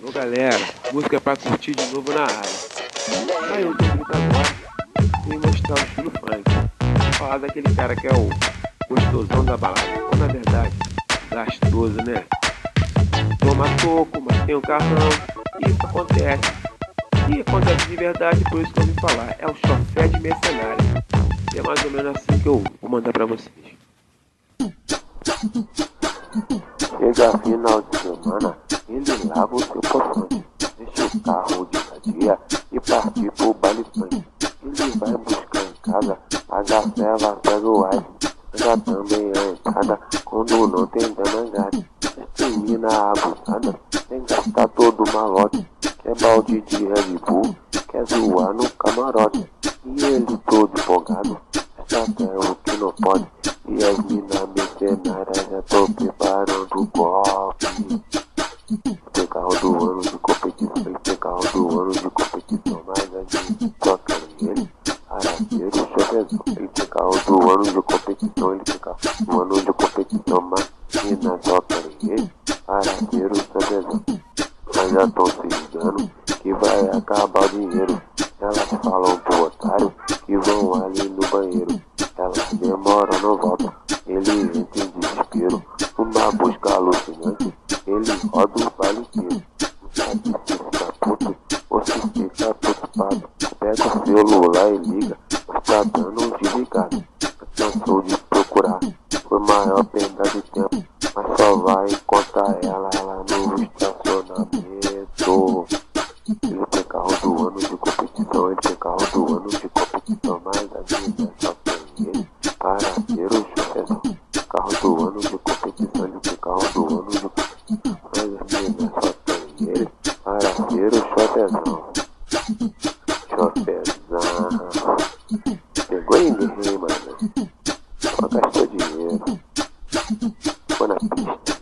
Ô galera, música pra curtir de novo na área. Aí eu tô vindo agora e mostrar o estilo funk. Falar daquele cara que é o gostosão da balada. Ou na verdade, gastoso, né? Toma toco, mas tem um carrão. E isso acontece. E acontece de verdade, por isso que eu vim falar. É o chofé de mercenário. E é mais ou menos assim que eu vou mandar pra vocês. Chega final de semana, ele lava o seu poçante, deixa o carro de dia e partir pro baile funk. Ele vai buscar em casa, paga a cela, pega o ice, paga também a entrada, quando não tem danangade. Termina a abusada, sem gastar todo o malote, quer balde de Red Bull, quer zoar no camarote. E ele todo empolgado, está até o que não pode. E as mina mercenárias já tô preparando o golpe. Tem carro do ano de competição, ele tem carro do ano de competição, mas a gente toca nele. Araqueiro, chofezão. Ele tem carro do ano de competição, ele tem carro do ano de competição, mas mina toca nele. Araqueiro, chofezão. Mas já tão se ligando que vai acabar o dinheiro. Elas falam pro otário que vão ali no banheiro. Elas demoram, não voltam. Ele entra em desespero. Uma busca alucinante. Ele roda o baile inteiro. Não sabe se fica puto ou se fica preocupado. Pega o celular e liga. Mas tá dando um desligado. Cansou de procurar. Foi maior perda de tempo. Mas só vai encontrar ela no estacionamento. Ele tem carro do ano de competição, ele tem carro do ano de competição, mas a vida só tem ele para ser o chofezão. Carro do ano de competição, ele tem carro do ano de competição, mas a vida só tem ele para ser o chofezão. Chofezão. Pegou em ninguém, mano. Só gastou dinheiro. Foi na pista.